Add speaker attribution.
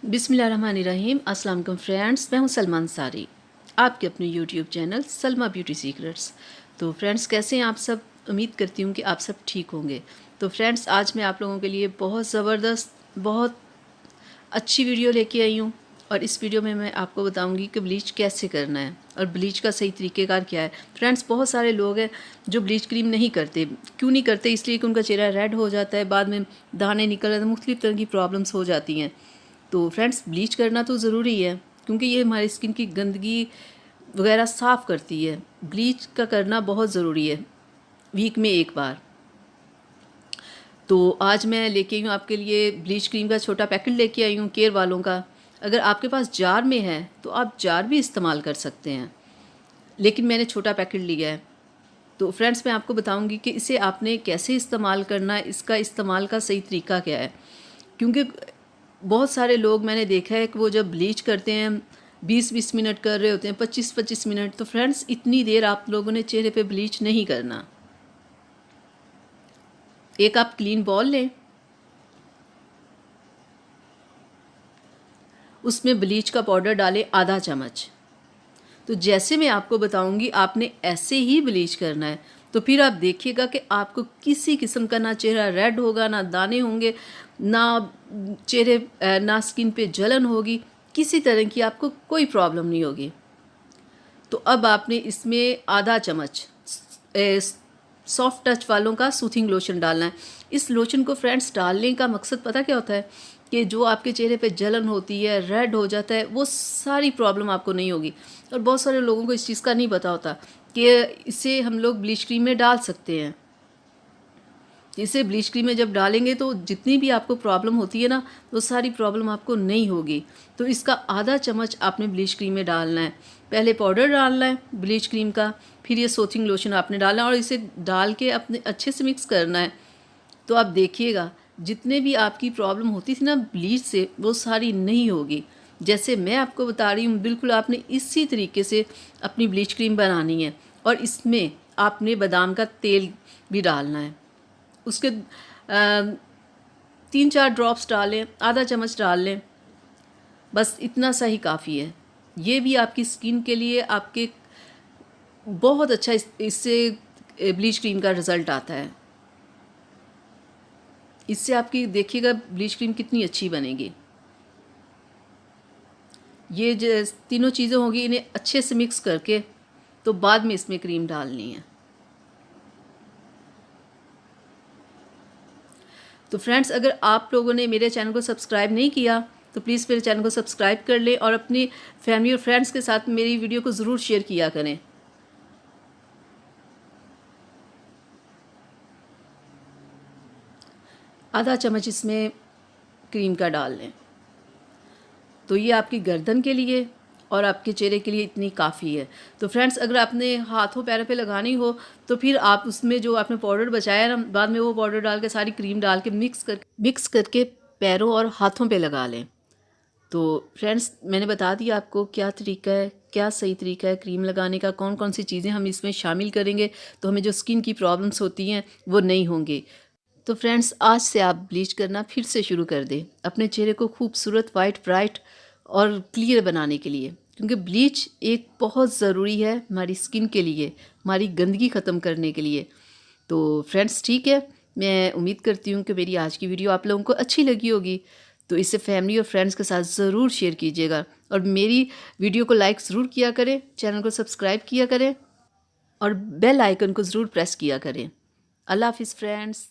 Speaker 1: बिस्मिल्लाहिर्रहमानिर्रहीम। अस्सलाम वालेकुम फ्रेंड्स, मैं हूं सलमान सारी, आपके अपने YouTube channel Salma beauty secrets. तो फ्रेंड्स, कैसे हैं आप सब? उम्मीद करती हूं कि आप सब ठीक होंगे। तो फ्रेंड्स, आज मैं आप लोगों के लिए बहुत ज़बरदस्त, बहुत अच्छी वीडियो लेके आई हूं। और इस वीडियो में मैं आपको बताऊंगी कि ब्लीच कैसे करना है और ब्लीच का सही तरीक़ेकार क्या है। फ्रेंड्स, बहुत सारे लोग हैं जो ब्लीच क्रीम नहीं करते। क्यों नहीं करते? इसलिए कि उनका चेहरा रेड हो जाता है, बाद में दाने निकल जाते हैं, मुख्तलिफ़ तरह की प्रॉब्लम्स हो जाती हैं। तो फ्रेंड्स, ब्लीच करना तो ज़रूरी है क्योंकि ये हमारी स्किन की गंदगी वगैरह साफ़ करती है। ब्लीच का करना बहुत ज़रूरी है, वीक में एक बार। तो आज मैं लेके आई हूँ आपके लिए ब्लीच क्रीम का छोटा पैकेट लेके आई हूँ, केयर वालों का। अगर आपके पास जार में है तो आप जार भी इस्तेमाल कर सकते हैं, लेकिन मैंने छोटा पैकेट लिया है। तो फ्रेंड्स, मैं आपको बताऊंगी कि इसे आपने कैसे इस्तेमाल करना है, इसका इस्तेमाल का सही तरीका क्या है। क्योंकि बहुत सारे लोग मैंने देखा है कि वो जब ब्लीच करते हैं 20-20 मिनट कर रहे होते हैं, 25-25 मिनट। तो फ्रेंड्स, इतनी देर आप लोगों ने चेहरे पे ब्लीच नहीं करना। एक आप क्लीन बॉल लें, उसमें ब्लीच का पाउडर डालें आधा चम्मच। तो जैसे मैं आपको बताऊंगी आपने ऐसे ही ब्लीच करना है। तो फिर आप देखिएगा कि आपको किसी किस्म का ना चेहरा रेड होगा, ना दाने होंगे, ना ना स्किन पे जलन होगी, किसी तरह की आपको कोई प्रॉब्लम नहीं होगी। तो अब आपने इसमें आधा चम्मच सॉफ्ट टच वालों का सूथिंग लोशन डालना है। इस लोशन को फ्रेंड्स डालने का मकसद पता क्या होता है? कि जो आपके चेहरे पे जलन होती है, रेड हो जाता है, वो सारी प्रॉब्लम आपको नहीं होगी। और बहुत सारे लोगों को इस चीज़ का नहीं पता होता कि इसे हम लोग ब्लीच क्रीम में डाल सकते हैं। इसे ब्लीच क्रीम में जब डालेंगे तो जितनी भी आपको प्रॉब्लम होती है ना, वो सारी प्रॉब्लम आपको नहीं होगी। तो इसका आधा चम्मच आपने ब्लीच क्रीम में डालना है। पहले पाउडर डालना है ब्लीच क्रीम का, फिर ये सोथिंग लोशन आपने डालना है और इसे डाल के अपने अच्छे से मिक्स करना है। तो आप देखिएगा जितने भी आपकी प्रॉब्लम होती थी ना ब्लीच से, वो सारी नहीं होगी। जैसे मैं आपको बता रही हूँ, बिल्कुल आपने इसी तरीके से अपनी ब्लीच क्रीम बनानी है। और इसमें आपने बादाम का तेल भी डालना है। उसके 3-4 ड्रॉप्स डालें, आधा चम्मच डाल लें, बस इतना सा ही काफ़ी है। ये भी आपकी स्किन के लिए आपके बहुत अच्छा इससे ब्लीच क्रीम का रिज़ल्ट आता है। इससे आपकी देखिएगा ब्लीच क्रीम कितनी अच्छी बनेगी। ये जो तीनों चीज़ें होंगी, इन्हें अच्छे से मिक्स करके तो बाद में इसमें क्रीम डालनी है। तो फ्रेंड्स, अगर आप लोगों ने मेरे चैनल को सब्सक्राइब नहीं किया तो प्लीज़ मेरे चैनल को सब्सक्राइब कर लें और अपनी फैमिली और फ्रेंड्स के साथ मेरी वीडियो को ज़रूर शेयर किया करें। आधा चम्मच इसमें क्रीम का डाल लें। तो ये आपकी गर्दन के लिए और आपके चेहरे के लिए इतनी काफ़ी है। तो फ्रेंड्स, अगर आपने हाथों पैरों पे लगानी हो तो फिर आप उसमें जो आपने पाउडर बचाया ना, बाद में वो पाउडर डाल के सारी क्रीम डाल के मिक्स करके पैरों और हाथों पे लगा लें। तो फ्रेंड्स, मैंने बता दिया आपको क्या तरीका है, क्या सही तरीका है क्रीम लगाने का, कौन कौन सी चीज़ें हम इसमें शामिल करेंगे तो हमें जो स्किन की प्रॉब्लम्स होती हैं वो नहीं होंगी। तो फ्रेंड्स, आज से आप ब्लीच करना फिर से शुरू कर दें अपने चेहरे को खूबसूरत, वाइट, ब्राइट और क्लियर बनाने के लिए। क्योंकि ब्लीच एक बहुत ज़रूरी है हमारी स्किन के लिए, हमारी गंदगी ख़त्म करने के लिए। तो फ्रेंड्स, ठीक है, मैं उम्मीद करती हूँ कि मेरी आज की वीडियो आप लोगों को अच्छी लगी होगी। तो इसे फैमिली और फ्रेंड्स के साथ ज़रूर शेयर कीजिएगा और मेरी वीडियो को लाइक ज़रूर किया करें, चैनल को सब्सक्राइब किया करें और बेल आइकन को ज़रूर प्रेस किया करें। अल्लाह हाफिज़ फ्रेंड्स।